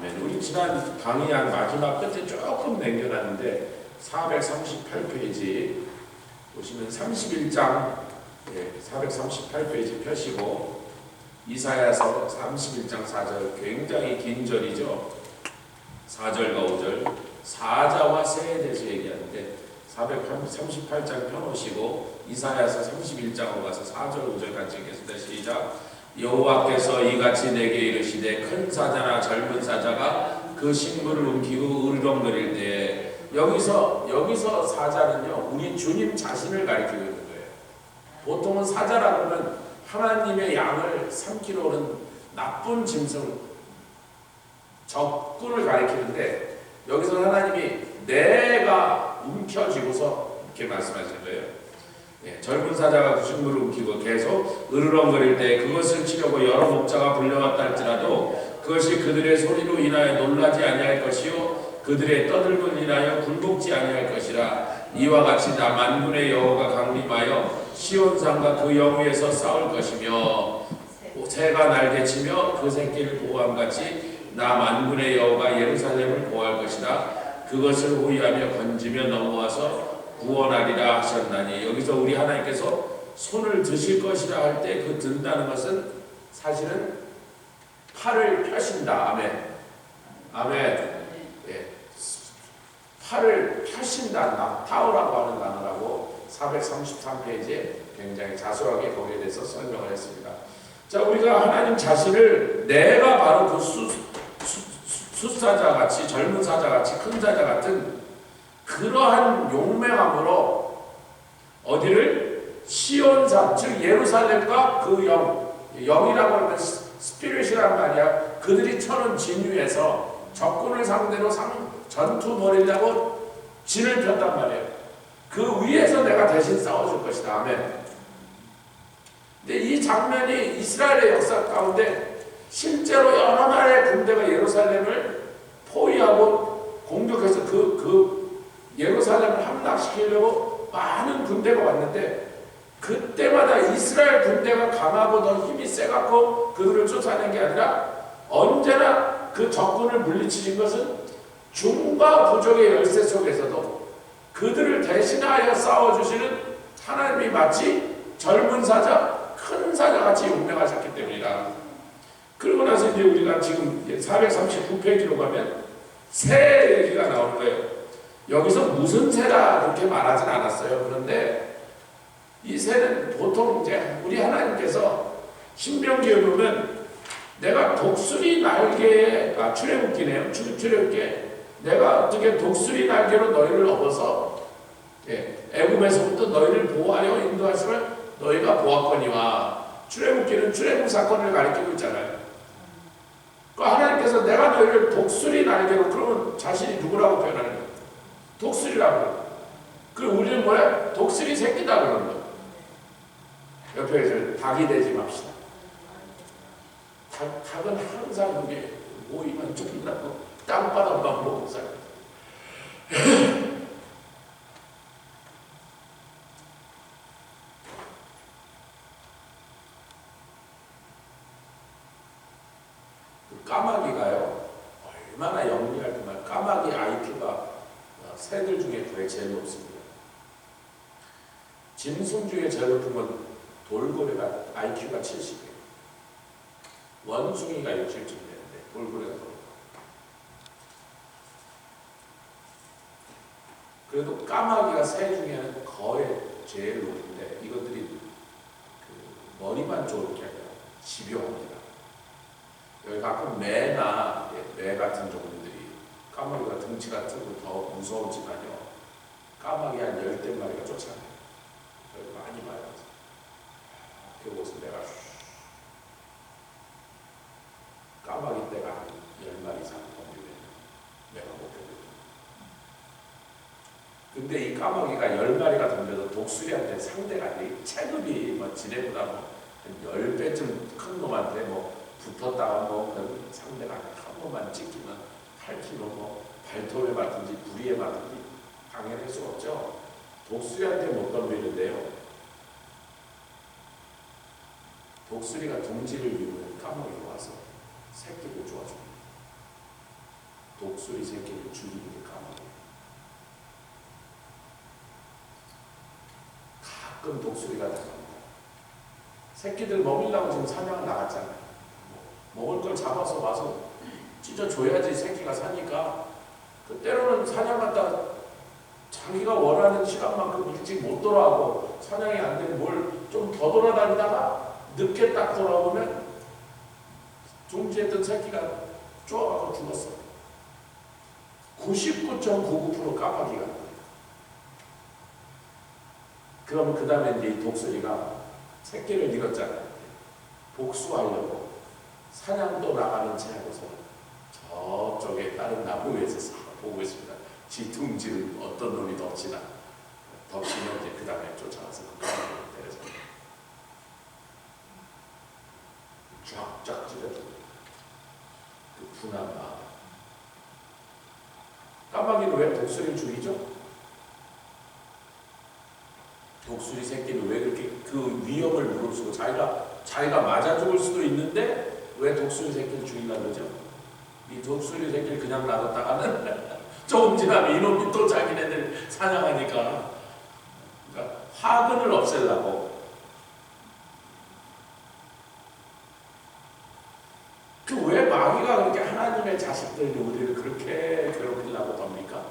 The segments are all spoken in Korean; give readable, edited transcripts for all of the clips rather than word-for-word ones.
아멘. 우리 지난 강의한 마지막 끝에 조금 남겨놨는데 438페이지 보시면 31장 438페이지 펴시고 이사야서 31장 4절 굉장히 긴 절이죠. 4절과 5절 사자와 새에 대해서 얘기하는데 438장 펴놓으시고 이사야서 31장으로 가서 4절 5절까지 읽겠습니다. 시작. 여호와께서 이같이 내게 이르시되 큰 사자나 젊은 사자가 그 식물을 움키고 으르렁거릴 때에 여기서 사자는요 우리 주님 자신을 가리키고 있는 거예요. 보통은 사자라고 하면 하나님의 양을 삼키러 오는 나쁜 짐승 적군을 가리키는데 여기서 하나님이 내가 움켜쥐고서 이렇게 말씀하시는 거예요. 젊은 사자가 그 식물을 움키고 계속 으르렁거릴 때 그것을 치려고 여러 목자가 불려왔다 할지라도 그것이 그들의 소리로 인하여 놀라지 아니할 것이요 그들의 떠들고 인하여 굴복지 아니할 것이라. 이와 같이 나 만군의 여호와가 강림하여 시온산과 그 영위에서 싸울 것이며 새가 날개치며 그 새끼를 보호함같이 나 만군의 여호와가 예루살렘을 보호할 것이라. 그것을 호위하며 건지며 넘어와서 구원하리라 하셨나니. 여기서 우리 하나님께서 손을 드실 것이라 할 때 그 든다는 것은 사실은 팔을 펴신다. 아멘. 아멘. 팔을 펴신다. 낙타오라고 하는 단어라고 433페이지에 굉장히 자세하게 거기에 대해서 설명을 했습니다. 자, 우리가 하나님 자신을 내가 바로 그 숫사자같이 젊은 사자같이 큰 사자 같은 그러한 용맹함으로 어디를 시온산 즉 예루살렘과 그 영이라고 하면 스피릿이란 말이야. 그들이 쳐놓은 진위에서 적군을 상대로 전투 벌이려고 진을 폈단 말이에요. 그 위에서 내가 대신 싸워줄 것이다. 아멘. 근데 이 장면이 이스라엘의 역사 가운데 실제로 여러 나라의 군대가 예루살렘을 포위하고 공격해서 그 예루살렘을 함락시키려고 많은 군대가 왔는데 그때마다 이스라엘 군대가 강하고 더 힘이 세갖고 그들을 쫓아낸 게 아니라 언제나 그 적군을 물리치신 것은 중과 부족의 열세 속에서도 그들을 대신하여 싸워주시는 하나님이 마치 젊은 사자, 큰 사자같이 용맹하셨기 때문이다. 그러고 나서 이제 우리가 지금 439페이지로 가면 새 얘기가 나오는 거예요. 여기서 무슨 새라 그렇게 말하진 않았어요. 그런데 이 새는 보통 이제 우리 하나님께서 신명기에 보면 내가 독수리 날개에 출애굽기네요. 출애굽기에 내가 어떻게 독수리 날개로 너희를 업어서 애굽에서부터 너희를 보호하려 인도하심을 너희가 보았거니와. 출애굽기는 출애굽 사건을 가리키고 있잖아요. 그러니까 하나님께서 내가 너희를 독수리 날개로, 그러면 자신이 누구라고 표현하는 거예요? 독수리라고. 그리고 우리는 뭐야? 독수리 새끼다 그러는 거예요. 옆에 닭이 되지 맙시다. 닭은 항상 그게 모이만 쫓는다고 땅바닥만 보고 살아요. 까마귀가요 얼마나 영리할 그 까마귀 IQ가 새들 중에 그게 제일 높습니다. 짐승 중에 제일 높은 건 돌고래가 IQ가 70이에요. 원숭이가 60쯤 되는데 돌고래가 더 높아요. 그래도 까마귀가 새 중에는 거의 제일 높은데 이것들이 그 머리만 좋은 게 아니라 집요합니다. 여기 가끔 매나 매 같은 종들이 까마귀가 등치가 크고 더 무서우지만요. 까마귀 한 10대마리가 쫓아내요. 여기 많이 봐요. 그곳은 내가 까마귀 떼가 한 10마리 이상 덤비면 내가 못 보거든요. 근데 이 까마귀가 10마리가 덤벼도 독수리한테 상대가 아니에요. 체급이 지네보다 한 10배쯤 큰 놈한테 붙었다가 상대가 한 번만 찍히면 8kg 발톱에 맞든지 부리에 맞든지 당연할 수 없죠. 독수리한테 못 덤비는데요. 독수리가 둥지를 이루는 까마귀가 와서 새끼를 쪼아줍니다. 독수리 새끼를 죽이는 게 까마귀. 가끔 독수리가 나갑니다. 새끼들 먹이려고 지금 사냥 나갔잖아요. 먹을 걸 잡아서 와서 찢어줘야지 새끼가 사니까. 그 때로는 사냥 갔다 자기가 원하는 시간만큼 일찍 못 돌아오고 사냥이 안 되면 뭘 좀 더 돌아다니다가 늦게 딱 돌아오면 둥지했던 새끼가 쪼아가고 죽었어. 99.99% 까마귀가. 그러면 그 다음에 이제 이 독수리가 새끼를 잃었잖아요. 복수하려고 사냥도 나가는 채 하고서 저쪽에 다른 나무 위에서 보고 있습니다. 쥐둥지를 어떤 놈이 덮치나. 덮치면 이제 그 다음에 쫓아가서 그 까마귀를 때려서 쫙쫙 찢어줍니다. 그 분한 마음. 까마귀는 왜 독수리를 죽이죠? 독수리 새끼는 왜 그렇게 그 위험을 무릅쓰고 자기가 맞아 죽을 수도 있는데 왜 독수리 새끼를 죽이려고 그러죠? 이 독수리 새끼를 그냥 놔뒀다가는 조금 지나면 이놈이 또 자기네들 사냥하니까. 그러니까 화근을 없애려고. 그 왜 마귀가 그렇게 하나님의 자식들이 우리를 그렇게 괴롭히려고 합니까?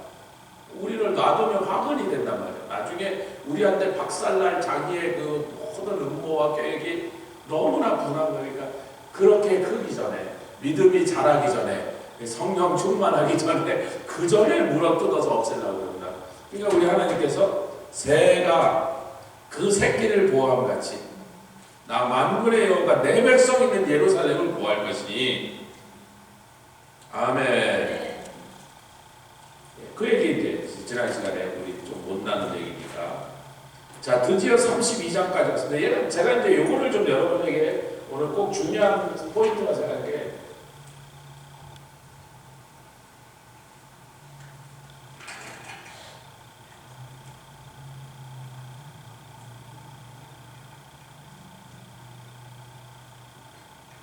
우리를 놔두면 화근이 된단 말이에요. 나중에 우리한테 박살날 자기의 그 모든 음모와 계획이 너무나 분한 거니까 그렇게 크기 전에, 믿음이 자라기 전에, 성령 충만하기 전에, 그 전에 물어뜯어서 없애려고 그런다. 그러니까 우리 하나님께서 새가 그 새끼를 보호함 같이 나 만군의 여호와가 내 백성 있는 예루살렘을 보호할 것이니. 아멘. 그 얘기 이제 지난 시간에 우리 좀 못 나눈 얘기니까. 자, 드디어 32장까지 왔습니다. 얘는 제가 이제 요거를 좀 여러분에게 오늘 꼭 중요한 포인트가 생각한 게,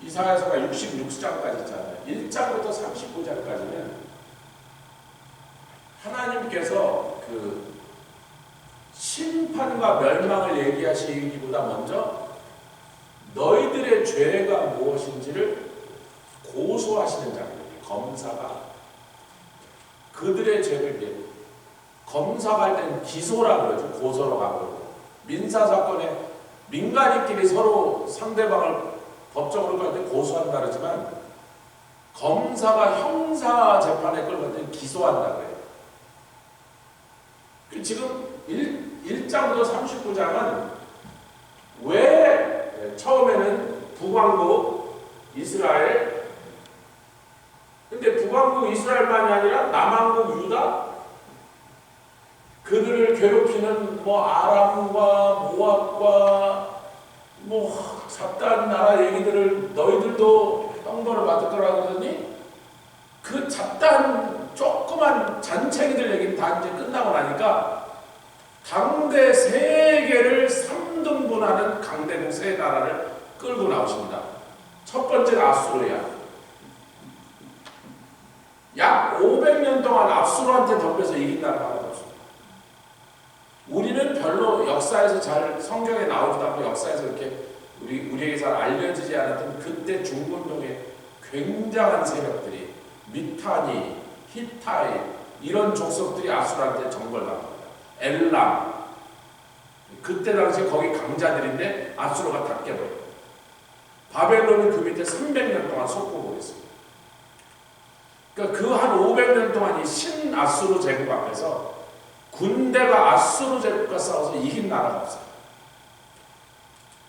이사야서가 66장까지 있잖아요. 1장부터 39장까지는 하나님께서 그 심판과 멸망을 얘기하시기보다 먼저 너희들의 죄가 무엇인지를 고소하시는 장면이에요. 검사가 그들의 죄를 검사할 때는 기소라 그러죠. 고소로 가고. 민사사건에 민간인끼리 서로 상대방을 법적으로 갈 때 고소한다 그러지만 검사가 형사 재판에 끌고 갈 때 기소한다 그래요. 지금 1장부터 39장은 왜 처음에는 북왕국 이스라엘, 근데 북왕국 이스라엘만이 아니라 남왕국 유다, 그들을 괴롭히는 뭐 아람과 모압과 뭐 잡다한 나라 얘기들을 너희들도 형벌을 받을 거라고 그러더니 그 잡다한 조그만 잔챙이들 얘기는 다 이제 끝나고 나니까 강대 세 개를 3등분하는 강대국 세 나라를 끌고 나오십니다. 첫 번째가 아수르야. 약 500년 동안 아수르한테 덤벼서 이긴 나라가 하나도 없습니다. 우리는 별로 역사에서 잘 성경에 나오지도 않고 역사에서 이렇게 우리에게 잘 알려지지 않았던 그때 중근동의 굉장한 세력들이 미타니, 히타이 이런 족속들이 아수르한테 정벌당합니다. 엘람, 그때 당시에 거기 강자들인데 아수르가 다 깨버려요. 바벨론은 그 밑에 300년 동안 속보고 있습니다. 그러니까 그 한 500년 동안 이 신아수르 제국 앞에서 군대가 아수르 제국과 싸워서 이긴 나라가 없어요.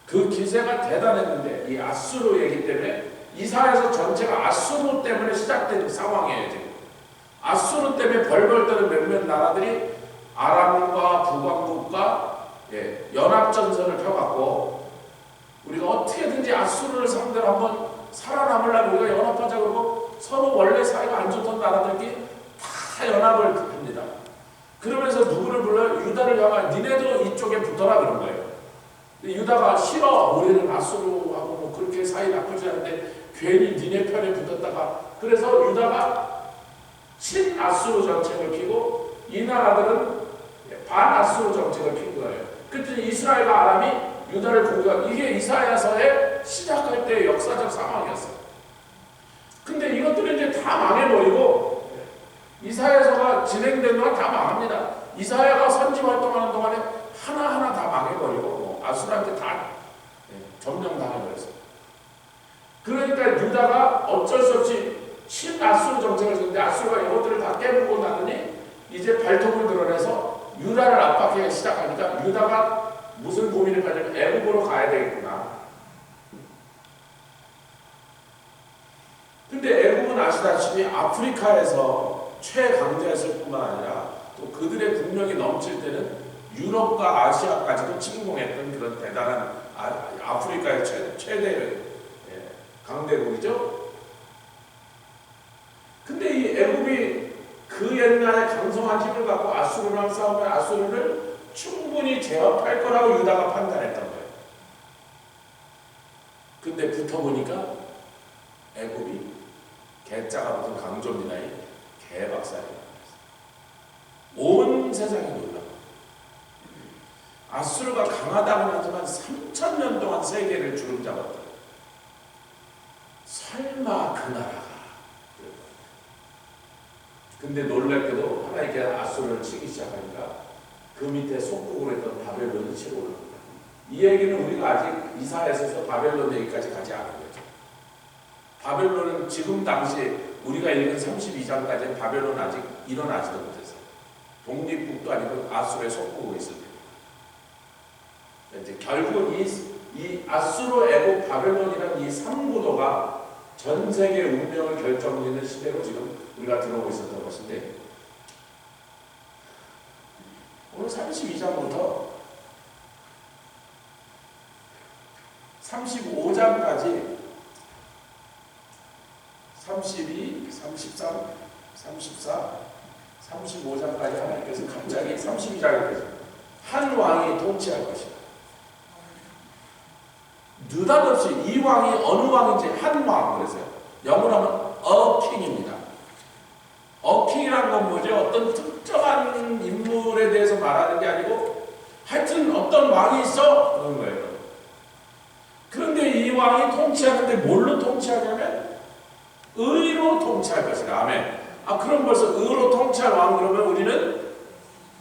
그 기세가 대단했는데 이 아수르 얘기 때문에 이사야서 전체가 아수르 때문에 시작된 상황이에요. 지금 아수르 때문에 벌벌 떠는 몇몇 나라들이 아람과 북왕국과 연합전선을 펴갖고 우리가 어떻게든지 아수르를 상대로 한번 살아남으려고 우리가 연합하자 그러고 서로 원래 사이가 안 좋던 나라들이 다 연합을 합니다. 그러면서 누구를 불러요? 유다를 향한 니네도 이쪽에 붙어라 그런 거예요. 근데 유다가 싫어. 우리는 아수르하고 뭐 그렇게 사이 나쁘지 않은데 괜히 니네 편에 붙었다가 그래서 유다가 친아수르 정책을 피고 이 나라들은 반아수르 정책을 핀 거예요. 그랬더니 이스라엘과 아람이 유다를 공격한 이게 이사야서에 시작할 때의 역사적 상황이었어요. 근데 이것들은 이제 다 망해버리고 이사야서가 진행된 동안 다 망합니다. 이사야가 선지 활동하는 동안에 하나하나 다 망해버리고 아수르한테 다 점령당해버렸어요. 그러니까 유다가 어쩔 수 없이 친아수르 정책을 쓰는데 아수르가 이것들을 다 깨부고 나더니 이제 발톱을 드러내서 유다를 압박하기 시작하니까 유다가 무슨 고민을 가지면 애굽으로 가야 되겠구나. 근데 애굽은 아시다시피 아프리카에서 최강자였을 뿐만 아니라 또 그들의 국력이 넘칠 때는 유럽과 아시아까지도 침공했던 그런 대단한 아프리카의 최대 강대국이죠. 근데 이 애굽이 그 옛날에 강성한 힘을 갖고 아수르랑 싸우면 아수르를 충분히 제압할 거라고 유다가 판단했던 거예요. 근데 붙어보니까 애굽이 개짜가 붙은 강조미나이 개박살이 온 세상이 놀라고 아수르가 강하다고는 하지만 3000년 동안 세계를 주름잡았다. 설마 그 나라가 근데 놀랍게도 하나님께 아수르를 치기 시작하니까 그 밑에 속국으로 했던 바벨론이 치고 올라옵니다. 이 얘기는 우리가 아직 이사야서에서 바벨론 얘기까지 가지 않은 거죠. 바벨론은 지금 당시 우리가 읽은 32장까지 바벨론 아직 일어나지도 못했어요. 독립국도 아니고 아수르의 속국으로 있을 때. 이제 결국 이 아수르, 애굽, 바벨론이라는 이 3구도가 전 세계 운명을 결정짓는 시대로 지금 우리가 들어오고 있었던 것인데 오늘 32장부터 35장까지 32, 33, 34, 35장까지 하나님께서 갑자기 32장에서 한 왕이 통치할 것이다. 느닷없이 이 왕이 어느 왕인지 한 왕 그랬어요. 영어로 하면 a king입니다. a king이라는 건 뭐죠? 어떤 특정한 인물에 대해서 말하는 게 아니고 하여튼 어떤 왕이 있어 그런 거예요. 그런데 이 왕이 통치하는데 뭘로 통치하냐면 의로 통치할 것이다. 아멘. 그럼 벌써 의로 통치할 왕 그러면 우리는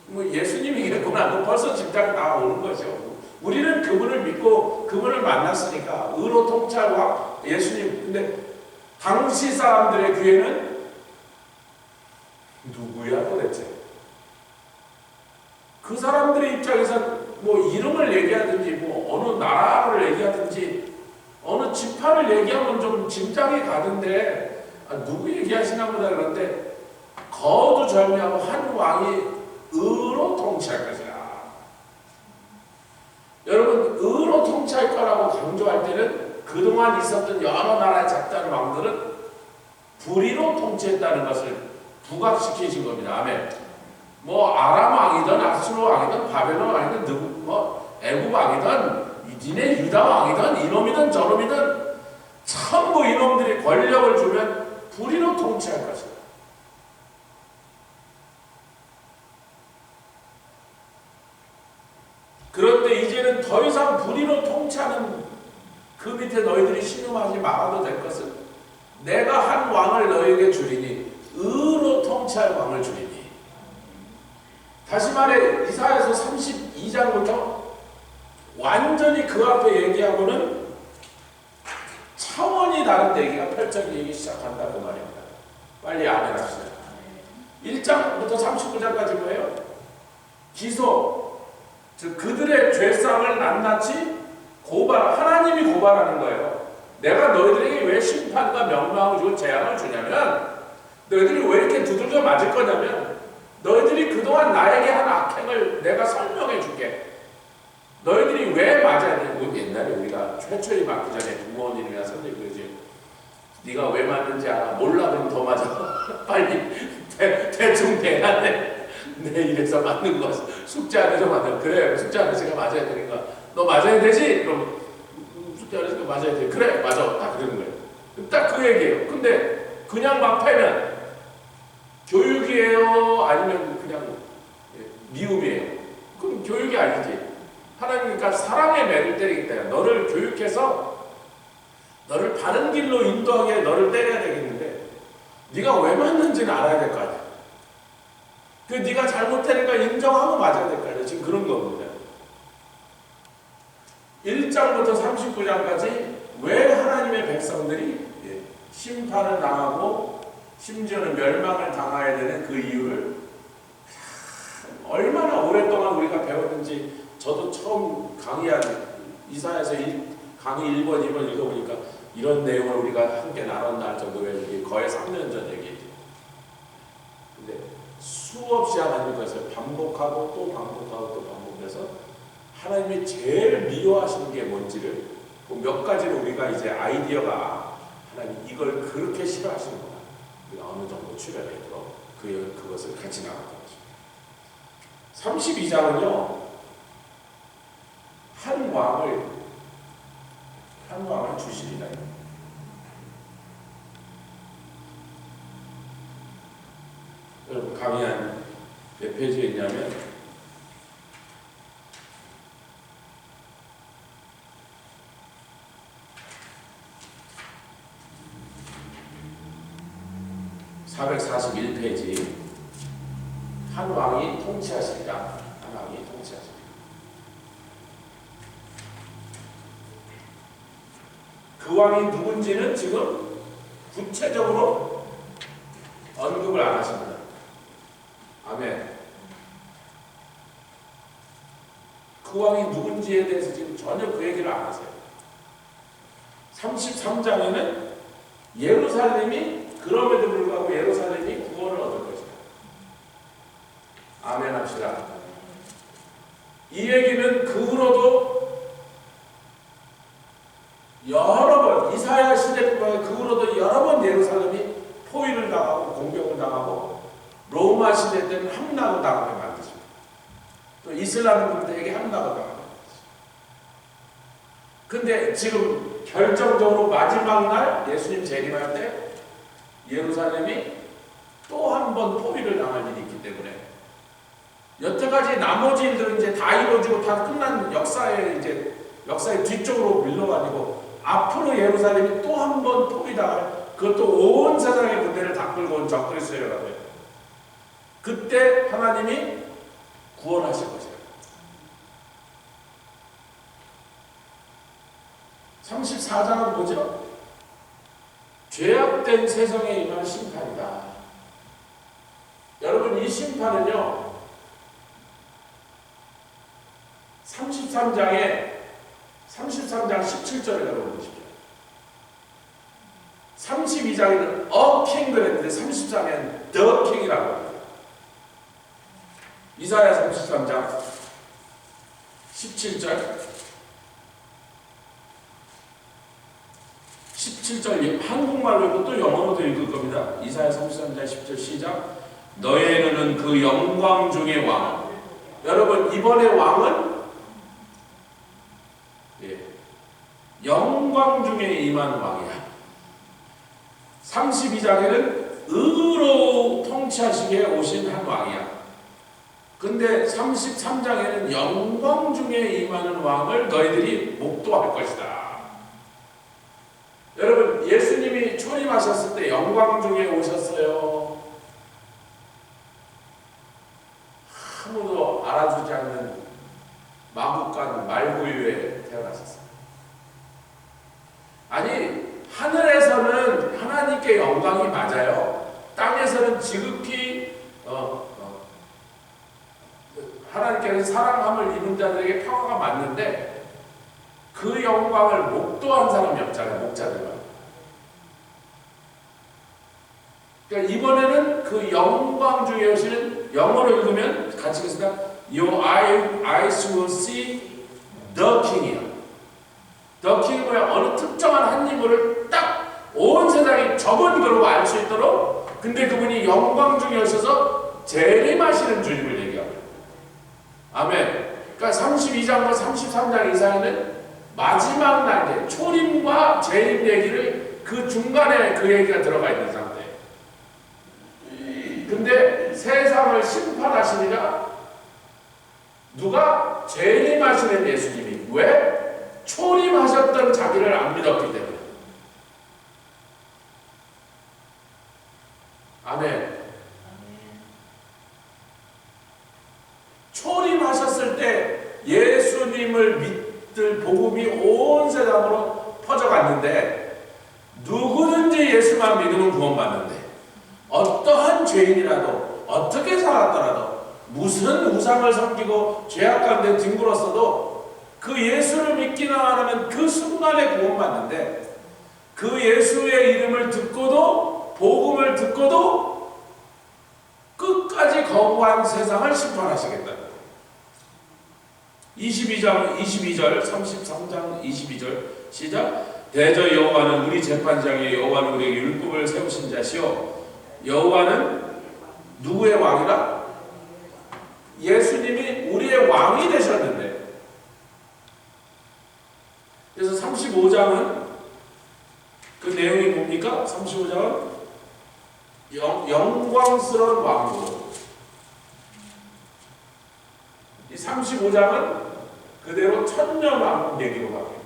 뭐 예수님이겠구나. 벌써 짐작이 나오는 거죠. 우리는 그분을 믿고 그분을 만났으니까 의로 통치할 왕 예수님. 근데 당시 사람들의 귀에는 누구야 도대체? 그 사람들의 입장에서 뭐 이름을 얘기하든지 뭐 어느 나라를 얘기하든지 어느 지파를 얘기하면 좀 짐작이 가는데 누구 얘기하시나 보다. 그런데 거두절미하고 한 왕이 의로 통치할 것이다. 여러분 의로 통치할 거라고 강조할 때는 그동안 있었던 여러 나라의 작다른 왕들은 불의로 통치했다는 것을 부각시키신 겁니다. 아멘. 뭐 아람 왕이든 아수르 왕이든 바벨론 왕이든 누구 뭐 애굽 왕이든 니네 유다 왕이든 이놈이든 저놈이든 전부 이놈들이 권력을 주면 불의로 통치할 것이다. 그런데 이제는 더 이상 불의로 통치하는 그 밑에 너희들이 신음하지 말아도 될 것은 내가 한 왕을 너희에게 주리니 의로 통치할 왕을 주리니. 다시 말해 이사야서 32장부터 완전히 그 앞에 얘기하고는 차원이 다른 얘기가 펼쳐지기 시작한다고 말입니다. 빨리 아멘합시다. 1장부터 39장까지 뭐예요? 기소, 즉 그들의 죄상을 낱낱이 하나님이 고발하는 거예요. 내가 너희들에게 왜 심판과 명망을 주고 재앙을 주냐면 너희들이 왜 이렇게 두들겨 맞을 거냐면 너희들이 그동안 나에게 한 악행을 내가 설명해 줄게. 너희들이 왜 맞아야 돼? 옛날에 우리가 최초에 맞기 전에 부모님이나 선생님 그러지. 네가 왜 맞는지 알아? 몰라 그럼 더 맞아. 빨리 대충 돼야 돼. 내 이래서 맞는 거 숙제 안 해서 맞는. 그래 숙제 안 해서 맞아야 되니까 너 맞아야 되지? 그럼 숙제 안 해서 맞아야 돼. 그래 맞아. 딱 그러는 거예요. 딱 그 얘기예요. 근데 그냥 막 패면 사랑의 매를 때리기 때문에 너를 교육해서 너를 바른 길로 인도하게 너를 때려야 되겠는데 네가 왜 맞는지는 알아야 될 거 아니야. 그 네가 잘못하니까 인정하고 맞아야 될 거 아니야. 지금 그런 겁니다. 1장부터 39장까지 왜 하나님의 백성들이 심판을 당하고 심지어는 멸망을 당해야 되는 그 이유를 얼마나 오랫동안 우리가 배웠는지 저도 처음 강의한 이사야서 강의 1번, 2번 읽어보니까 이런 내용을 우리가 함께 나눴나 할 정도로 거의 3년 전 얘기죠. 근데 수없이 하나님이 그것을 반복하고 또 반복하고 또 반복해서 하나님이 제일 미워하시는 게 뭔지를 몇 가지로 우리가 이제 아이디어가 하나님 이걸 그렇게 싫어하시는구나. 우리가 어느 정도 추려내도록 그것을 같이 나갔던 거죠. 32장은요. 한 왕을 주십니다. 여러분 강의한 몇 페이지에 있냐면 441페이지 한 왕이 통치하시리라. 한 왕이 통치하시리라. 그 왕이 누군지는 지금 구체적으로 언급을 안 하십니다. 아멘. 그 왕이 누군지에 대해서 지금 전혀 그 얘기를 안 하세요. 33장에는 예루살렘이 그럼에도 불구하고 예루살렘이 구원을 얻을 것이다. 아멘 합시다. 이 얘기는 그 후로도 여러 번 이사야 시대부터 그 후로도 여러 번 예루살렘이 포위를 당하고 공격을 당하고 로마 시대 때는 함락을 당하게 만드십니다. 또 이슬람 분들에게 함락을 당하게 만드십니다. 근데 지금 결정적으로 마지막 날 예수님 재림할 때 예루살렘이 또 한 번 포위를 당할 일이 있기 때문에 여태까지 나머지 일들은 이제 다 이루어지고 다 끝난 역사의 뒤쪽으로 밀려가지고 앞으로 예루살렘이 또 한 번 포위당할 그것도 온 세상의 군대를 다 끌고 온 적그리스도라고 해요. 그때 하나님이 구원하실 것이에요. 34장은 뭐죠? 죄악된 세상에 임한 심판이다. 여러분 이 심판은요 33장 17절에 여러분 보십시오. 32장에는 A King 그랬는데 33장에는 The King이라고 합니다. 이사야 33장 17절 17절 한국말로 읽고 또 영어로도 읽을 겁니다. 이사야 33장 10절 시작. 너의 눈은 그 영광 중의 왕. 여러분 이번에 왕은 영광 중에 임한 왕이야. 32장에는 의로 통치하시기에 오신 한 왕이야. 근데 33장에는 영광 중에 임하는 왕을 너희들이 목도할 것이다. 여러분 예수님이 초림하셨을 때 영광 중에 오셨어요. 아무도 알아주지 않는 마국간 말구유에 태어나셨어요. 아니 하늘에서는 하나님께 영광이 맞아요. 땅에서는 지극히 하나님께서 사랑함을 입은 자들에게 평화가 맞는데 그 영광을 목도한 사람이 없잖아요. 목자들만. 그러니까 이번에는 그 영광 중에 오시는 영어로 읽으면 같이 읽습니다. Your eyes will see the King이요. The King 뭐야? 어느 특정한 한 인물을 딱 온 세상이 저번 그러고 알 수 있도록 근데 그분이 영광 중에 오셔서 재림하시는 주님을 얘기합니다. 아멘. 그러니까 32장과 33장 이사야는 마지막 날에 초림과 재림 얘기를 그 중간에 그 얘기가 들어가 있는 상태. 근데 세상을 심판하시니까 누가 재림하시는 예수님이 왜? 초림하셨던 자기를 안 믿었기 때문에. 아멘. 초림하셨을 때 예수님을 믿을 복음이 온 세상으로 퍼져갔는데 누구든지 예수만 믿으면 구원받는데 어떠한 죄인이라도 어떻게 살았더라도 무슨 우상을 섬기고 죄악 가운데 뒹굴었어도 그 예수를 믿기만 하면 그 순간에 구원받는데 그 예수의 이름을 듣고도 복음을 듣고도 끝까지 거부한 세상을 심판하시겠다. 22절 33장 22절 시작. 대저 여호와는 우리 재판장의 여호와는 우리에게 율법을 세우신 자시요 여호와는 누구의 왕이라? 예수님이 우리의 왕이 되셨는데 그래서 35장은 그 내용이 뭡니까? 35장은 영광스러운 왕으로 이 35장은 그대로 천년왕국 얘기로 갑니다.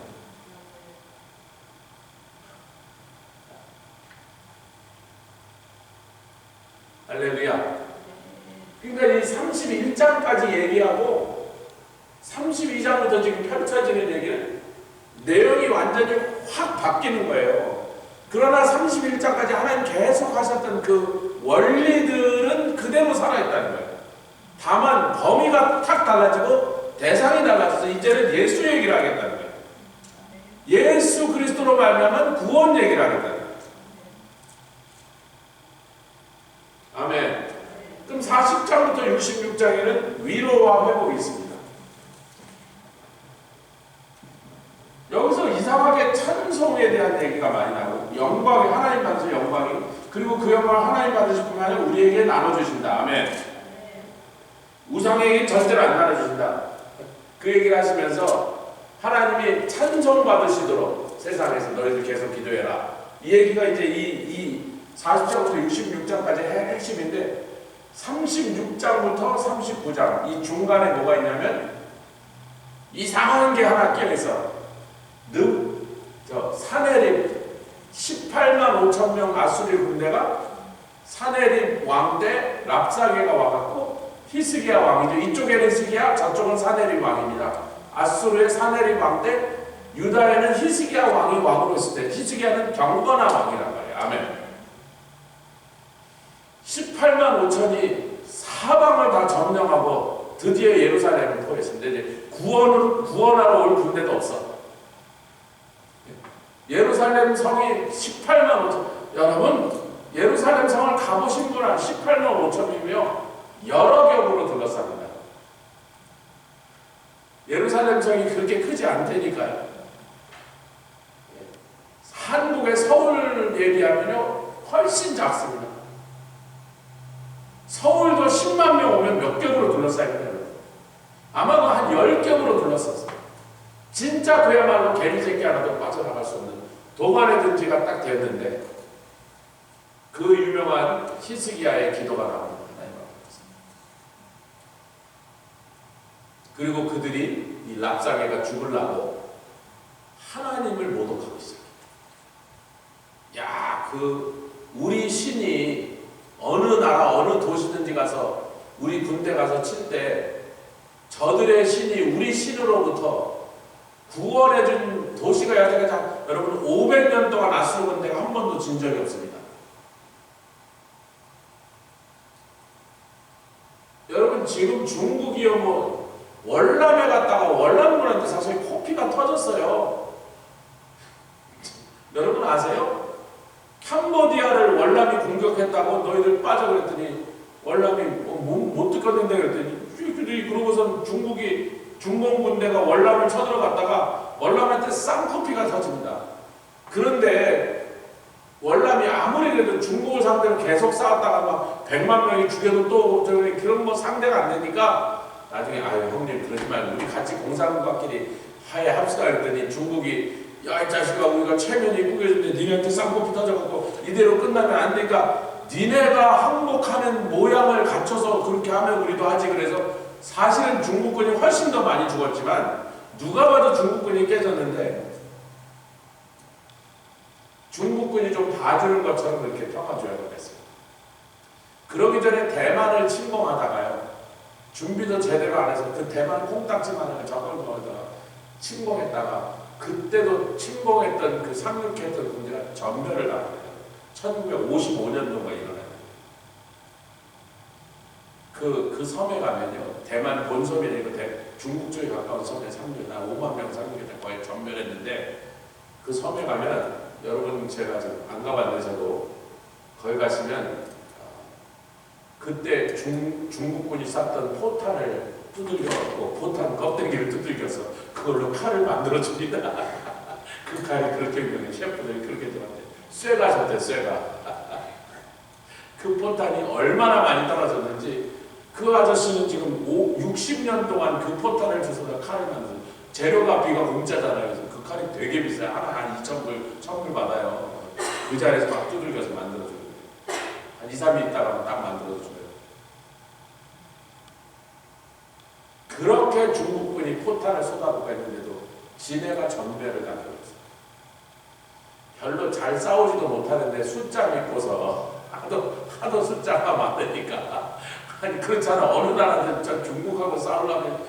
할렐루야. 그러니까 이 31장까지 얘기하고 32장부터 지금 펼쳐지는 얘기는 내용이 완전히 확 바뀌는 거예요. 그러나 31장까지 하나님 계속 하셨던 그 원리들은 그대로 살아있다는 거예요. 다만 범위가 탁 달라지고 대상이 달라져서 이제는 예수 얘기를 하겠다는 거예요. 예수 그리스도로 말미암은 구원 얘기를 하겠다는 거예요. 아멘. 그럼 40장부터 66장에는 위로와 회복이 있습니다. 여기서 이상하게 찬송에 대한 얘기가 많이 나고 영광이 하나님 받으실 영광이 그리고 그 영광을 하나님 받으실 뿐만 아니라 우리에게 나눠주신다. 아멘. 우상에게 절대로 안 나눠주신다. 그 얘기를 하시면서 하나님이 찬송 받으시도록 세상에서 너희들 계속 기도해라. 이 얘기가 이제 이 40장부터 66장까지 핵심인데 36장부터 39장 이 중간에 뭐가 있냐면 이상한 게 하나 껴있어. 사내립 18만 5천 명 아수리 군대가 사내립 왕대 랍사게가 와갖고 히스기야 왕이죠. 이쪽에는 히스기야, 저쪽은 사내립 왕입니다. 아수르의 사내립 왕대, 유다에는 히스기야 왕이 왕으로 있을 때 히스기야는 경건한 왕이란 말이에요. 아멘. 18만 5천이 사방을 다 점령하고 드디어 예루살렘을 포했습니다. 이제 구원하러 올 군대도 없어. 예루살렘 성이 18만 5천. 여러분 예루살렘 성을 가보신 분은 18만 5천이며 여러 겹으로 둘러쌉니다. 예루살렘 성이 그렇게 크지 않다니까요. 한국의 서울 얘기하면요 훨씬 작습니다. 서울도 10만 명 오면 몇 겹으로 둘러싸입니다. 아마도 한 10겹으로 둘러쌌어요. 진짜 그야말로 개미새끼 하나도 빠져나갈 수 없는 도관의 든지가 딱 됐는데 그 유명한 히스기야의 기도가 나옵니다. 그리고 그들이 이 랍사게가 죽으려고 하나님을 모독하고 있습니다. 야, 우리 신이 어느 나라 어느 도시든지 가서 우리 군대 가서 칠 때 저들의 신이 우리 신으로부터 구원해준 도시가 여기까지 여러분 500년 동안 아수르 군대가 한 번도 진 적이 없습니다. 여러분 지금 중국이요 뭐 월남에 갔다가 월남군한테 사실 코피가 터졌어요. 여러분 아세요? 캄보디아를 월남이 공격했다고 너희들 빠져 그랬더니 월남이 못 듣겠는데 그랬더니 그러고선 중공 군대가 월남을 쳐들어갔다가 월남한테 쌍코피가 터집니다. 그런데 월남이 아무리 그래도 중국을 상대로 계속 싸웠다가 막 100만 명이 죽여도 또 그런 거 상대가 안 되니까 나중에 아유 형님 그러지 말고 우리 같이 공산국가끼리 합시다 그랬더니 중국이 야 이 자식아 우리가 체면이 꾸겨졌는데 니네한테 쌍코피 터져갖고 이대로 끝나면 안 되니까 니네가 항복하는 모양을 갖춰서 그렇게 하면 우리도 하지. 그래서 사실은 중국군이 훨씬 더 많이 죽었지만 누가 봐도 중국군이 깨졌는데 중국군이 좀 봐주는 것처럼 그렇게 평화조약을 했어요. 그러기 전에 대만을 침공하다가요. 준비도 제대로 안 해서 그 대만 콩딱지만을 저걸 거기다가 침공했다가 그때도 침공했던 그 상륙했던 군대가 전멸을 당합니다. 1955년도가 일어나요. 그 섬에 가면요. 대만 본섬이 아니고 중국 쪽에 가까운 섬에 상륙, 한 5만 명 상륙했다 거의 전멸했는데 그 섬에 가면 여러분 제가 지금 안 가봤는데 저도 거기 가시면 그때 중국군이 쐈던 포탄을 두들겨갖고 포탄 껍데기를 두들겨서 그걸로 칼을 만들어줍니다. 그 칼이 그렇게 유명해. 셰프들이 그렇게 들었대. 쇠가 졌대, 쇠가. 그 포탄이 얼마나 많이 떨어졌는지 그 아저씨는 지금 60년 동안 그 포탄을 주워다 칼을 만들어. 재료값비가 공짜잖아요. 그래서 그 칼이 되게 비싸요. 하나 한 2,000불, 1,000불 받아요. 그 자리에서 막 두들겨서 만들어줘요. 한 2, 3일 있다가 딱 만들어줘요. 그렇게 중국군이 포탄을 쏟아붓고 했는데도 지네가 전멸을 당했어요. 별로 잘 싸우지도 못하는데 숫자 믿고서 하도 숫자가 많으니까 아니 그렇잖아. 어느 나라는 중국하고 싸우려면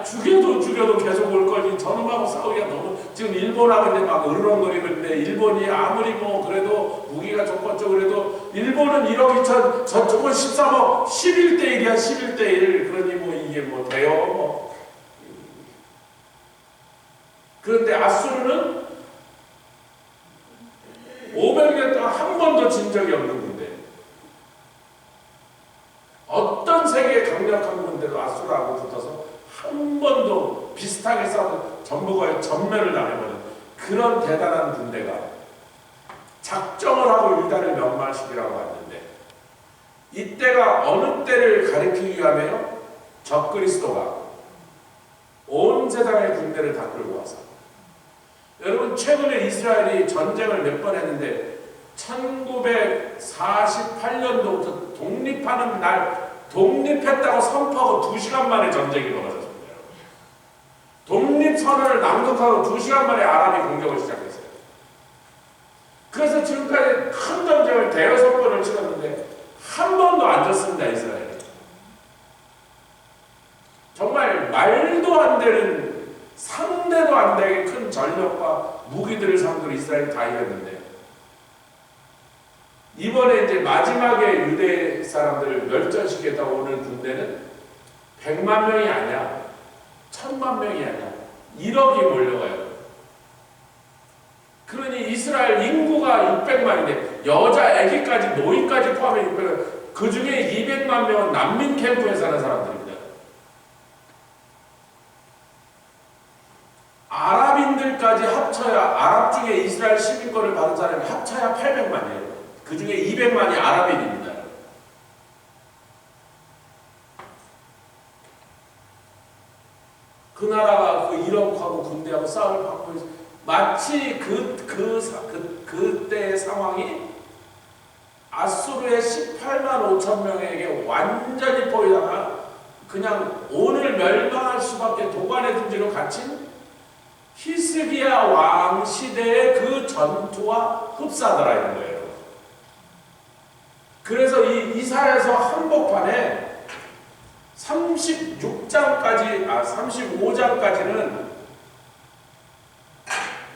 죽여도 계속 올 거지. 저놈하고 싸우기가 너무 지금 일본하고 이제 막 으르렁거리고 있는데 일본이 아무리 뭐 그래도 무기가 좋고 그래도 일본은 1억 2천 저쪽은 13억 11대 1이야 11대 1 그러니 뭐 이게 뭐 돼요 뭐. 그런데 아수르는 500년 동안 한 번도 진 적이 없는 군대. 어떤 세계의 강력한 군대도 아수르하고 붙어서 한 번도 비슷하게 싸워도 전부 거의 전멸을 당해버린 그런 대단한 군대가 작정을 하고 유다를 멸망시키라고 왔는데 이때가 어느 때를 가리키기 위함에요? 적그리스도가 온 세상의 군대를 다 끌고 와서 여러분 최근에 이스라엘이 전쟁을 몇 번 했는데 1948년도부터 독립하는 날 독립했다고 선포하고 2시간 만에 전쟁이 벌어졌습니다. 독립선언을 낭독하고 2시간 만에 아랍이 공격을 시작했어요. 그래서 지금까지 큰 전쟁을 대여섯 번을 치렀는데 한 번도 안 졌습니다. 이스라엘이. 정말 말도 안 되는 상대도 안 되게 큰 전력과 무기들을 상대로 이스라엘이 다 이겼는데 이번에 이제 마지막에 유대 사람들을 멸절시키겠다고 오는 군대는 100만 명이 아니야. 1000만 명이 아니야. 1억이 몰려가요. 그러니 이스라엘 인구가 600만인데 여자, 아기까지, 노인까지 포함해 600만. 그 중에 200만 명은 난민 캠프에 사는 사람들입니다. 아랍인들까지 합쳐야 아랍 중에 이스라엘 시민권을 받은 사람이 합쳐야 800만이에요. 그 중에 200만이 아랍인입니다. 그 나라가 그 이라크하고 군대하고 싸울 방법이 마치 그때의 상황이 아수르의 18만 5천 명에게 완전히 포위당한 그냥 오늘 멸망할 수밖에 도관의 둥지로 갇힌 히스기야 왕 시대의 그 전투와 흡사하더라 이런 거예요. 그래서 이 이사야서 한복판에 35장까지는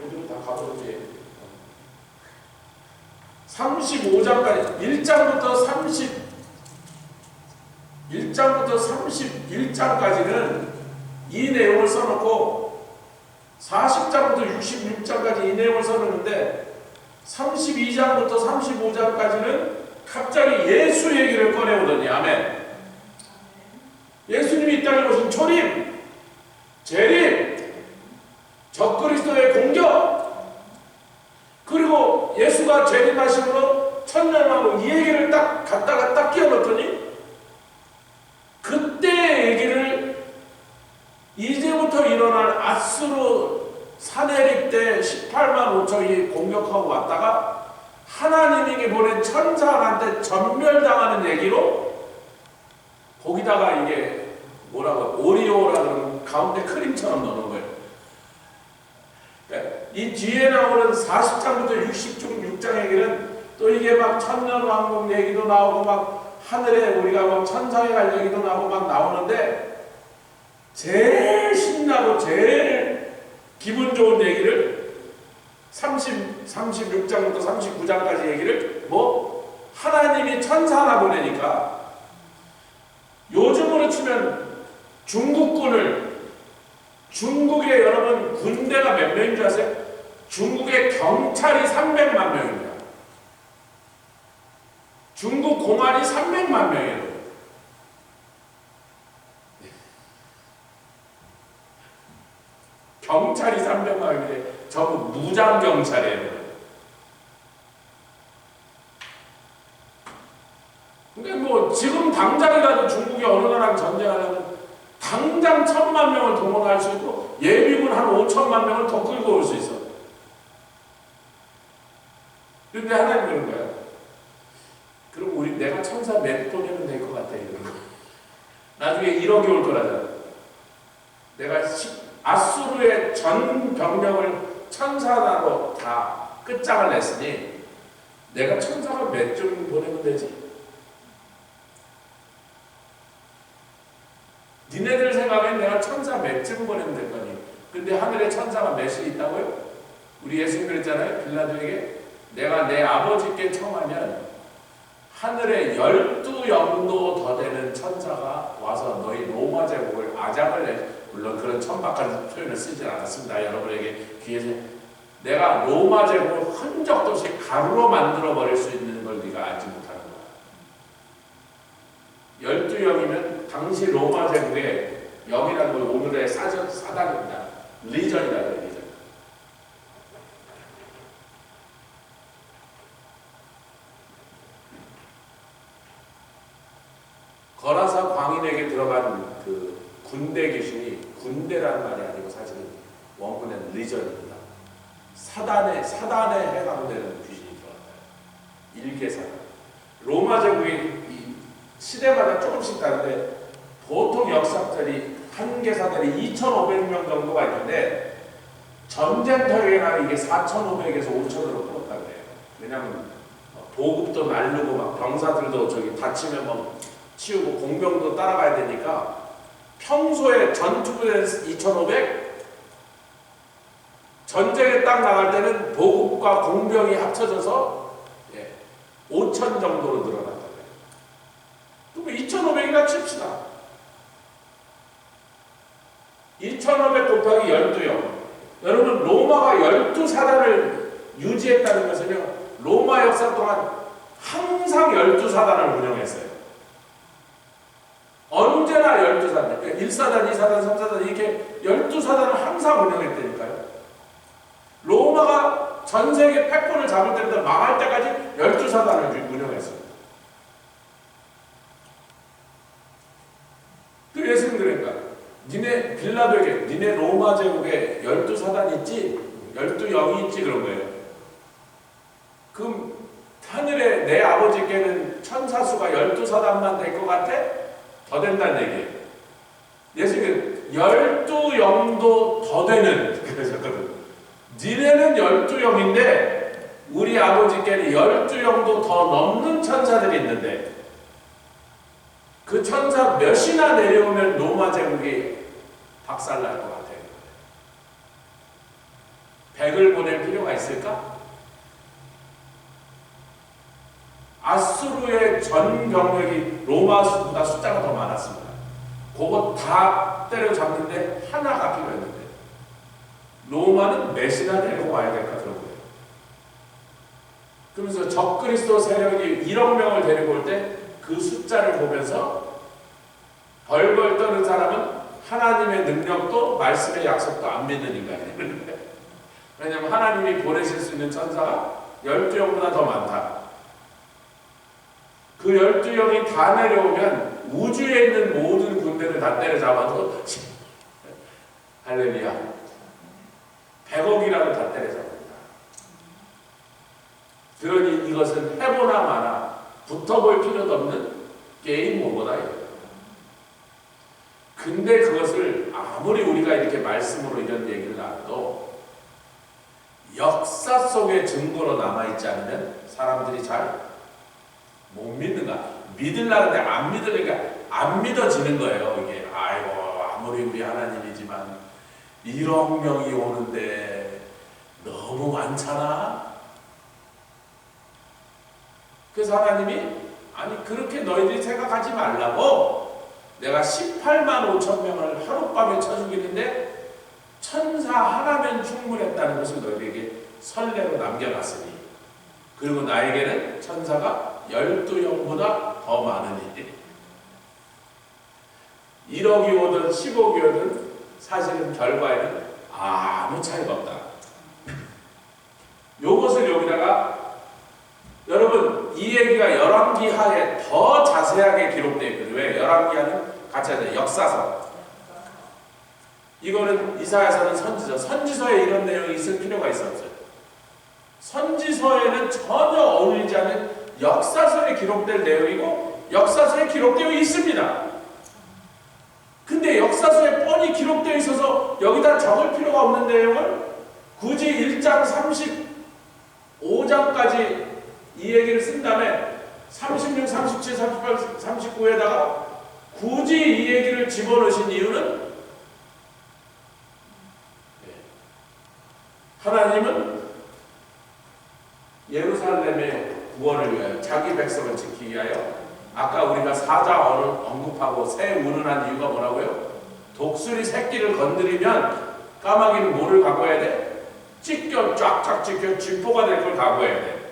어디로 다 가버렸지? 35장까지 1장부터 31장까지는 이 내용을 써놓고 40장부터 66장까지 이 내용을 써놓는데 32장부터 35장까지는 갑자기 예수 얘기를 꺼내오더니 아멘. 예수님이 이 땅에 오신 초림, 재림, 적그리스도의 공격, 그리고 예수가 재림하심으로 천년하고 이 얘기를 딱 갖다가 딱 끼워넣더니 그때 얘기를 이제부터 일어날 아수르 사내립 때 18만 5천이 공격하고 왔다가 하나님이 보낸 천사한테 전멸당하는 얘기로 거기다가 이게 뭐라고 오리오라는 가운데 크림처럼 넣는 거예요. 이 뒤에 나오는 40장부터 66장 얘기는 또 이게 막 천년왕국 얘기도 나오고 막 하늘에 우리가 막 천상에 갈 얘기도 나오고 막 나오는데 제일 신나고 제일 기분 좋은 얘기를 36장부터 39장까지 얘기를 뭐 하나님이 천사 하나 보내니까 요즘으로 치면 중국에 여러분 군대가 몇 명인 줄 아세요? 중국의 경찰이 300만 명입니다. 중국 공안이 300만 명이에요. 경찰이 300만 명인데 전부 무장 경찰이에요. 그러니까 뭐 지금 당장이라도 중국이 어느 나라랑 전쟁하려면 당장 1000만 명을 동원할 수 있고 예비군 한 5천만 명을 더 끌고 올 수 있어. 그런데 하나님 그런 거야. 그럼 내가 천사 몇 보내면 될 것 같아 이런 거. 나중에 1억이 올 거라잖아. 내가 아수르의 전 병력을 천사로 다 끝장을 냈으니 내가 천사가 몇 좀 보내면 되지? 니네들 생각엔 내가 천사 몇쯤 보내면 될 거니. 근데 하늘에 천사가 몇이 있다고요? 우리 예수님 그랬잖아요. 빌라도에게 내가 내 아버지께 청하면 하늘에 12영도 더 되는 천사가 와서 너희 로마 제국을 아작을 내. 물론 그런 천박한 표현을 쓰지 않았습니다. 여러분에게 귀에서 내가 로마 제국을 흔적도 없이 가루로 만들어 버릴 수 있는 걸 네가 알지 못하는 거야. 12영이면 당시 로마 제국의 영이라는 걸 오늘의 사단입니다. 리전이라고 해요. 리전. 거라사 광인에게 들어간 그 군대 귀신이 군대라는 말이 아니고 사실은 원문에는 리전입니다. 사단에 해당되는 귀신이 들어갔다. 일개사단. 로마 제국이 시대마다 조금씩 다른데 보통 역사들이 한계사들이 2,500명 정도가 있는데 전쟁터에나 이게 4,500에서 5,000으로 풀었다고 해요. 왜냐하면 보급도 날르고 막 병사들도 저기 다치면 막 치우고 공병도 따라가야 되니까 평소에 전투부대는 2,500, 전쟁에 딱 나갈 때는 보급과 공병이 합쳐져서 5,000 정도로 늘어났다고 해요. 그럼 2,500이나 칩시다. 2,500 곱하기 12요. 여러분 로마가 12사단을 유지했다는 것은요. 로마 역사 동안 항상 12사단을 운영했어요. 언제나 12사단. 1사단, 2사단, 3사단 이렇게 12사단을 항상 운영했다니까요. 로마가 전세계 패권을 잡을 때부터 망할 때까지 12사단을 운영했어요. 그 예수님 그러니까 니네 빌라도에게 니네 로마 제국에 12사단 있지? 12영이 있지? 그런 거예요. 그럼 하늘에 내 아버지께는 천사수가 12사단만 될 것 같아? 더 된다는 얘기예요. 예수님은 12영도 더 되는 그러셨거든. 니네는 12영인데 우리 아버지께는 12영도 더 넘는 천사들이 있는데 그 천사 몇이나 내려오면 로마 제국이 박살날 것 같아요. 100을 보낼 필요가 있을까? 아수르의 전 병력이 로마보다 숫자가 더 많았습니다. 그거 다 때려잡는데 하나가 필요했는데 로마는 몇이나 데리고 와야 될까 그런 거예요. 그러면서 적그리스도 세력이 1억 명을 데리고 올 때 그 숫자를 보면서 벌벌 떠는 사람은 하나님의 능력도 말씀의 약속도 안 믿는 인간이에요. 왜냐하면 하나님이 보내실 수 있는 천사가 12영보다 더 많다. 그 12영이 다 내려오면 우주에 있는 모든 군대를 다 때려잡아도 할렐루야 100억이라도 다 때려잡는다. 그러니 이것은 해보나 마나 붙어볼 필요도 없는 게임 오거다. 근데 그것을 아무리 우리가 이렇게 말씀으로 이런 얘기를 나눠도 역사 속의 증거로 남아있지 않으면 사람들이 잘 못 믿는가? 믿으려는데 안 믿으니까 안 믿어지는 거예요. 이게 아이고 아무리 우리 하나님이지만 1억 명이 오는데 너무 많잖아. 그래서 하나님이 아니 그렇게 너희들이 생각하지 말라고 내가 18만 5천 명을 하룻밤에 쳐 죽이는데 천사 하나면 충분했다는 것을 너희에게 선례로 남겨놨으니 그리고 나에게는 천사가 12영보다 더 많으니 1억이 오든 10억이 오든 사실은 결과에는 아무 차이가 없다. 요것을 여기다가 여러분 이 얘기가 열왕기하에 더 자세하게 기록되어 있거든요. 왜? 열왕기하는 같이 하자. 역사서. 이거는 이사야서는 선지서. 선지서에 이런 내용이 있을 필요가 있었어요. 선지서에는 전혀 어울리지 않는 역사서에 기록될 내용이고 역사서에 기록되어 있습니다. 근데 역사서에 뻔히 기록되어 있어서 여기다 적을 필요가 없는 내용을 굳이 1장 35장까지 이 얘기를 쓴 다음에 36, 37, 38, 39에다가 굳이 이 얘기를 집어넣으신 이유는 하나님은 예루살렘의 구원을 위하여 자기 백성을 지키기 위하여 아까 우리가 사자 언급하고 새 운운한 이유가 뭐라고요? 독수리 새끼를 건드리면 까마귀는 뭐를 각오해야 돼? 찢겨 쫙쫙 찢겨 쥐포가 될 걸 각오해야 돼.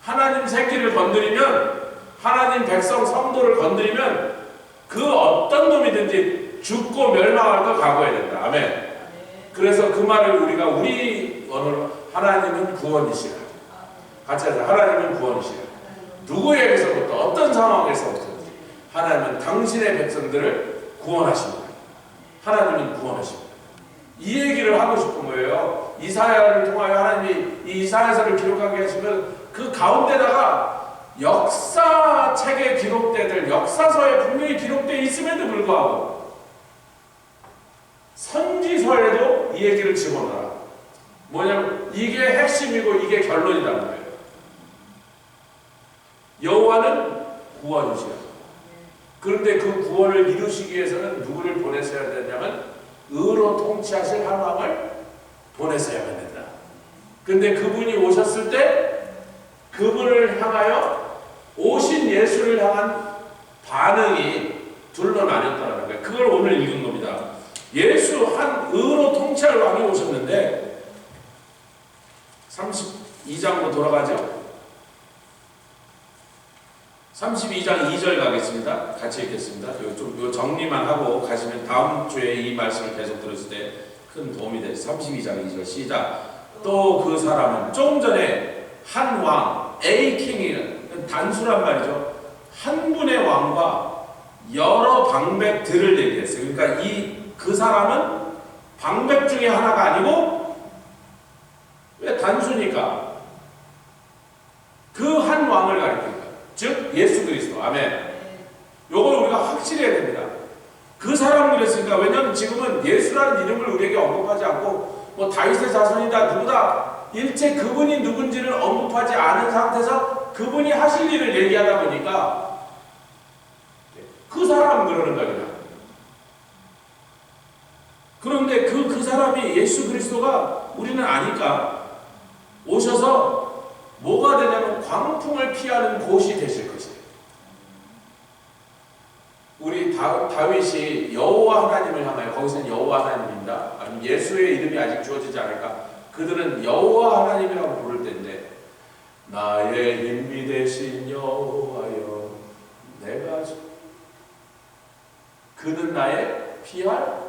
하나님 새끼를 건드리면 하나님 백성 성도를 건드리면 그 어떤 놈이든지 죽고 멸망할 걸 각오해야 된다. 아멘. 그래서 그 말을 우리가 우리 언어로 하나님은 구원이시라. 같이 하자. 하나님은 구원이시라. 누구에게서부터 어떤 상황에서부터 하나님은 당신의 백성들을 구원하십니다. 하나님은 구원하십니다. 이 얘기를 하고 싶은 거예요. 이사야를 통하여 하나님이 이 이사야서를 기록하게 하시면 그 가운데다가 역사책에 기록되들 역사서에 분명히 기록되어 있음에도 불구하고 선지서에도 이 얘기를 집어넣어라. 뭐냐면 이게 핵심이고 이게 결론이라는 거예요. 여호와는 구원이시라. 그런데 그 구원을 이루시기 위해서는 누구를 보내셔야 되냐면 의로 통치하실 한 왕을 보내셔야만 된다. 그런데 그분이 오셨을 때 그분을 향하여 오신 예수를 향한 반응이 둘로 나뉘었다는 거예요. 그걸 오늘 읽은 겁니다. 예수 한 의로 통치할 왕이 오셨는데 32장으로 돌아가죠. 32장 2절 가겠습니다. 같이 읽겠습니다. 요 정리만 하고 가시면 다음 주에 이 말씀을 계속 들었을 때 큰 도움이 돼요. 32장 2절 시작. 또 그 사람은 좀 전에 한 왕, A 킹이는 단수란 말이죠. 한 분의 왕과 여러 방백들을 얘기했어요. 그러니까 그 사람은 방백 중에 하나가 아니고 왜 단수니까 그 한 왕을 가리킵니다. 즉 예수 그리스도. 아멘. 요걸 우리가 확실히 해야 됩니다. 그 사람을 그랬으니까 왜냐하면 지금은 예수라는 이름을 우리에게 언급하지 않고 뭐 다윗의 자손이다 누구다 일체 그분이 누군지를 언급하지 않은 상태에서 그분이 하실 일을 얘기하다 보니까 그 사람은 그러는 거예요. 그런데 그 사람이 예수 그리스도가 우리는 아니까 오셔서 뭐가 되냐면 광풍을 피하는 곳이 되실 것이에요. 우리 다윗이 여호와 하나님을 향하여 거기서는 여호와 하나님입니다. 아니면 예수의 이름이 아직 주어지지 않을까? 그들은 여호와 하나님이라고 부를 텐데 나의 힘이 되신 여호와여 내가 그는 나의 피할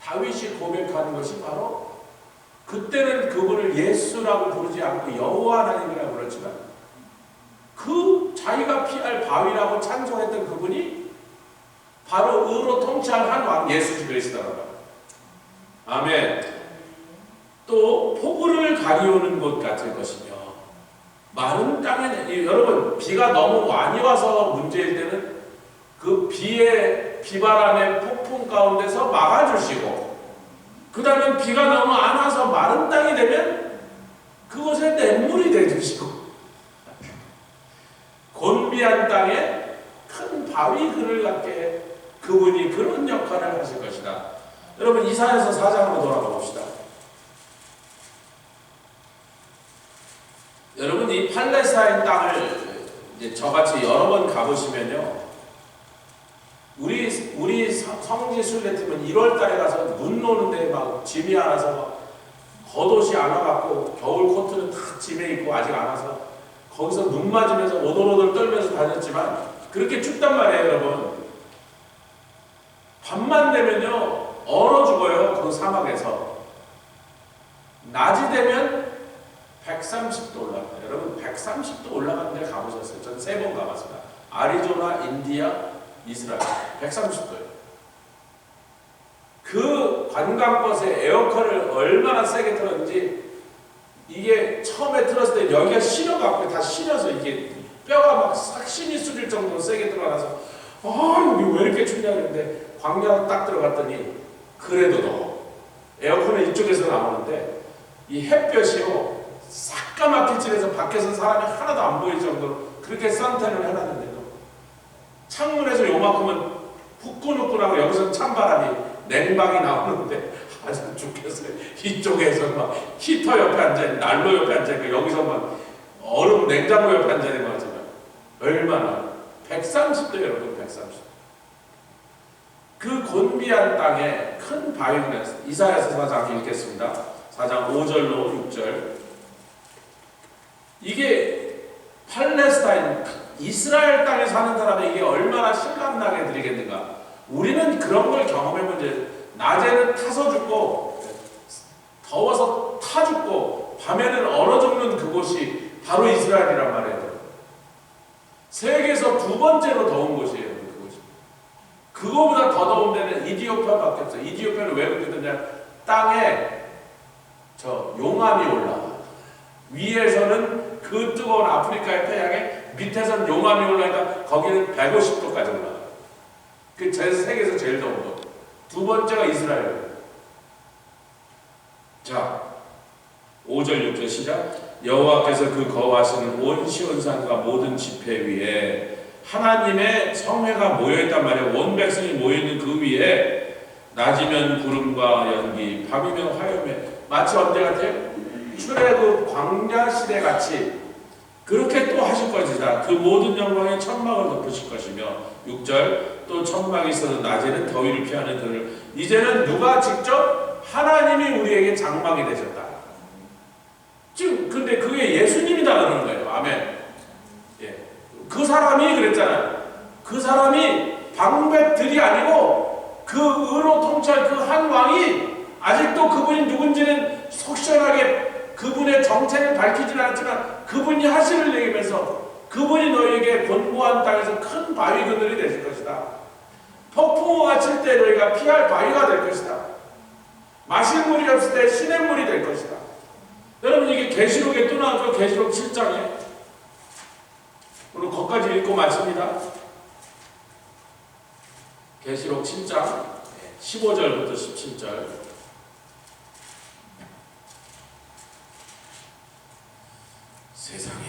다윗이 고백하는 것이 바로 그때는 그분을 예수라고 부르지 않고 여호와 하나님이라고 불렀지만 그 자기가 피할 바위라고 찬송했던 그분이 바로 의로 통치할 한 왕 예수 그리스도라고. 아멘. 또 폭우를 가리우는 것 같을 것이며 마른 땅에 여러분 비가 너무 많이 와서 문제일 때는 그 비바람의 폭풍 가운데서 막아주시고 그 다음에 비가 너무 안 와서 마른 땅이 되면 그곳에 냇물이 되주시고, 곤비한 땅에 큰 바위 그늘 같게 그분이 그런 역할을 하실 것이다. 여러분, 이사야서 4장으로 돌아가 봅시다. 여러분, 이 팔레스타인 땅을 이제 저같이 여러 번 가보시면요, 우리 성지 순례팀은 1월달에 가서 눈 오는데 막 짐이 안 와서 겉옷이 안 와갖고 겨울 코트는 다 짐에 있고 아직 안 와서 거기서 눈 맞으면서 오돌오돌 떨면서 다녔지만 그렇게 춥단 말이에요, 여러분. 밤만 되면요 얼어 죽어요, 그 사막에서. 낮이 되면 130도 올라가요. 여러분, 130도 올라가는 데 가보셨어요? 전 3번 가봤습니다. 아리조나, 인디아, 이스라엘. 130도예요. 그 관광버스에 에어컨을 얼마나 세게 틀었는지, 이게 처음에 틀었을 때 여기가 시려갖고 다 시려서 이게 뼈가 막 싹 신이 쓰릴 정도로 세게 들어가서 여기 왜 이렇게 춥냐 그랬는데, 광야로 딱 들어갔더니 그래도 더워. 에어컨은 이쪽에서 나오는데 이 햇볕이요 새까맣게 칠해서 밖에서 사람이 하나도 안 보일 정도로 그렇게 선탠을 해놨는데도 창문에서 요만큼은 후끈후끈하고 여기서 찬바람이 냉방이 나오는데 아주 죽겠어요. 이쪽에서 막 히터 옆에 앉아있고 난로 옆에 앉아있고 여기서 막 얼음 냉장고 옆에 앉아있는 거 같지만 얼마나 130도 여러분, 130도. 그 곤비한 땅에 큰 바위가 있어요. 이사야서 4장 읽겠습니다. 4장 5절로 6절. 이게 팔레스타인, 이스라엘 땅에 사는 사람에게 얼마나 실감나게 드리겠는가. 우리는 그런 걸 경험해본 적, 낮에는 타서 죽고 더워서 타 죽고 밤에는 얼어 죽는 그곳이 바로 이스라엘이란 말이에요. 세계에서 2번째로 더운 곳이에요. 그곳이. 그거보다 더 더운 데는 이디오피아밖에 없어요. 이디오피아는 왜 그렇게 되냐, 땅에 용암이 올라와. 위에서는 그 뜨거운 아프리카의 태양에, 밑에서는 용암이 올라니까 거기는 150도까지 올라가요. 그 세계에서 제일 더운 곳. 2번째가 이스라엘. 자, 5절 6절 시작. 여호와께서 그 거하시는 온 시온산과 모든 지폐 위에 하나님의 성회가 모여있단 말이에요. 온 백성이 모여있는 그 위에 낮이면 구름과 연기, 밤이면 화염에, 마치 언제 같아요? 출애굽 광야 시대 같이 그렇게 또 하실 것이다. 그 모든 영광의 천막을 덮으실 것이며, 6절 또 천막이 있어도 낮에는 더위를 피하는 그늘. 이제는 누가 직접? 하나님이 우리에게 장막이 되셨다. 지금 근데 그게 예수님이다 그러는 거예요. 아멘. 예. 그 사람이 그랬잖아요. 그 사람이 방백들이 아니고 그 의로 통치할 그 한 왕이, 아직도 그분이 누군지는 속 시원하게 그분의 정체를 밝히지는 않았지만 그분이 하시를 얘기하면서 그분이 너희에게 곤고한 땅에서 큰 바위 그늘이 되실 것이다. 폭풍우가 칠 때 너희가 피할 바위가 될 것이다. 마실 물이 없을 때 시냇물이 될 것이다. 여러분, 이게 계시록에 또 나오죠. 계시록 7장에. 오늘 거기까지 읽고 마칩니다. 계시록 7장 15절부터 17절. 세상에.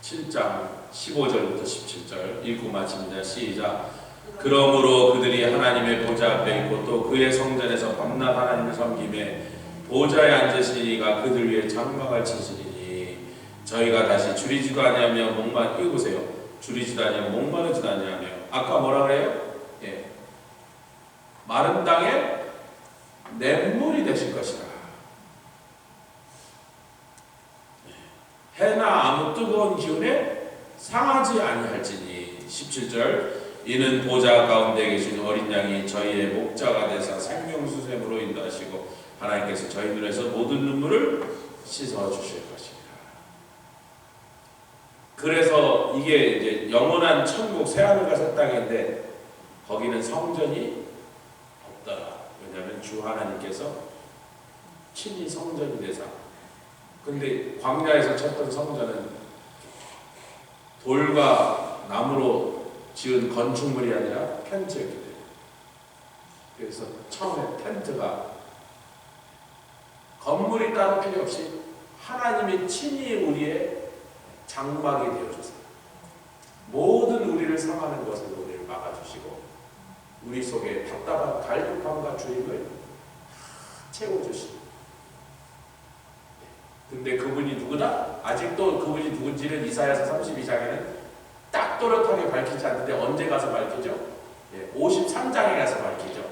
7장 15절부터 17절 읽고 마칩니다. 시작. 그러므로 그들이 하나님의 보좌 앞에 있고 또 그의 성전에서 밤낮 하나님을 섬김에 보좌에 앉으신 이가 그들 위에 장막을 치시리니 저희가 다시 줄이지도 아니하며 이거 보세요. 줄이지도 아니하며 목마르지도 아니하며. 아까 뭐라 그래요? 예. 마른 땅에 냇물이 되실 것이다. 해나 아무 뜨거운 기운에 상하지 아니할지니. 17절 이는 보좌 가운데 계신 어린 양이 저희의 목자가 되사 생명수샘으로 인도하시고 하나님께서 저희 눈에서 모든 눈물을 씻어 주실 것입니다. 그래서 이게 이제 영원한 천국 새하늘과 새 땅인데 거기는 성전이 없더라. 왜냐하면 주 하나님께서 친히 성전이 되사. 근데 광야에서 찾던 성전은 돌과 나무로 지은 건축물이 아니라 텐트였기 때문에. 그래서 처음에 텐트가 건물이 따로 필요 없이 하나님이 친히 우리의 장막이 되어주세요. 모든 우리를 상하는 것으로 우리를 막아주시고 우리 속에 답답한 갈급함과 주임을 채워주시고, 근데 그분이 누구다? 아직도 그분이 누군지는 이사야서 32장에는 딱 또렷하게 밝히지 않는데 언제 가서 밝히죠? 53장에 가서 밝히죠.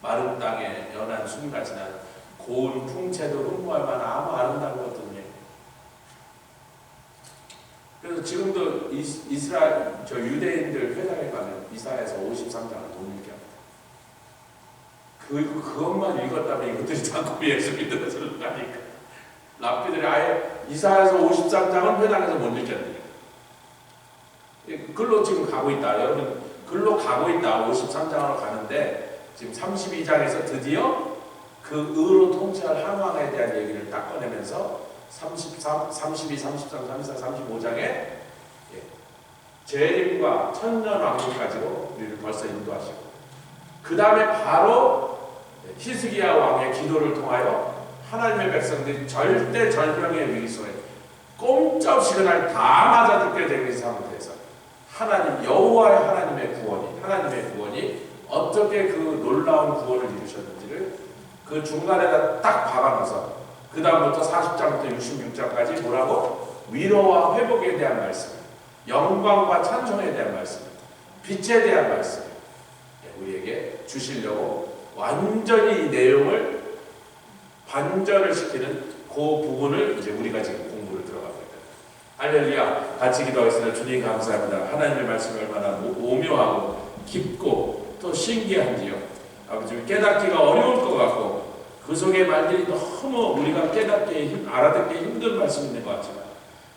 마른 땅에 연한 순같이 난 고운 풍채도 흠모할 만한 아무 아름다운 것도 없네. 그래서 지금도 이스라엘 유대인들 회당에 가면 이사야서 53장을 못 읽게 합니다. 그것만 읽었다면 이것들이 자꾸 예수 믿는 것을 가니까 랍비들이 아예 이사야서 53장은 회당에서 못 읽겠네요. 글로 지금 가고 있다. 여러분 글로 가고 있다. 53장으로 가는데 지금 32장에서 드디어 그 의로 통치할 하망에 대한 얘기를 딱 꺼내면서 33, 32, 33, 34, 35장에 재림과 천년왕국까지로 우리를 벌써 인도하시고, 그 다음에 바로 히스기야 왕의 기도를 통하여 하나님의 백성들이 절대 절병의 위기 속에 꼼짝없이 그날 다 맞아듣게 되는 상태에서 하나님 여호와의 하나님의 구원이 어떻게 그 놀라운 구원을 이루셨는지를 그 중간에다 딱 박아놔서 그 다음부터 40장부터 66장까지 뭐라고? 위로와 회복에 대한 말씀, 영광과 찬송에 대한 말씀, 빛에 대한 말씀 우리에게 주시려고 완전히 이 내용을 반전을 시키는 그 부분을 이제 우리가 지금 공부를 들어갑니다. 할렐루야. 같이 기도하겠습니다. 주님 감사합니다. 하나님의 말씀이 얼마나 오묘하고 깊고 또 신기한지요. 아버지 깨닫기가 어려울 것 같고 그 속의 말들이 너무 우리가 깨닫기 알아듣기 힘든 말씀이 있는 것 같지만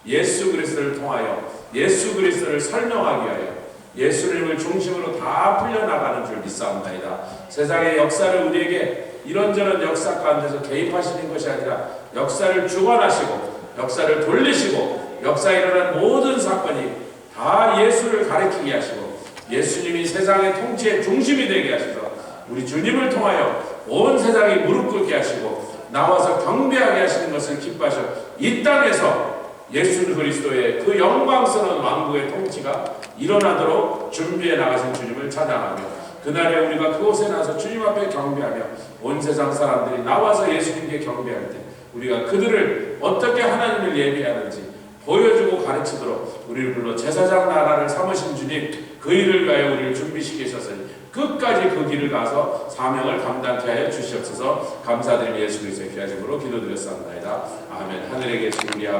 예수 그리스도를 통하여 예수 그리스도를 설명하기 위하여 예수님을 중심으로 다 풀려나가는 줄 믿사옵나이다. 세상의 역사를 우리에게 이런저런 역사 가운데서 개입하시는 것이 아니라 역사를 주관하시고 역사를 돌리시고 역사에 일어난 모든 사건이 다 예수를 가리키게 하시고 예수님이 세상의 통치의 중심이 되게 하셔서 우리 주님을 통하여 온 세상이 무릎 꿇게 하시고 나와서 경배하게 하시는 것을 기뻐하셔 이 땅에서 예수 그리스도의 그 영광스러운 왕국의 통치가 일어나도록 준비해 나가신 주님을 찬양하며 그날에 우리가 그곳에 나서 주님 앞에 경배하며 온 세상 사람들이 나와서 예수님께 경배할 때 우리가 그들을 어떻게 하나님을 예배하는지 보여주고 가르치도록 우리를 불러 제사장 나라를 삼으신 주님 그 일을 위하여 우리를 준비시키셨으니 끝까지 그 길을 가서 사명을 감당케 하여 주시옵소서. 감사드리며 예수 그리스도의 귀한 이름으로 기도드렸사옵나이다. 아멘. 하늘에 계신 우리 아버지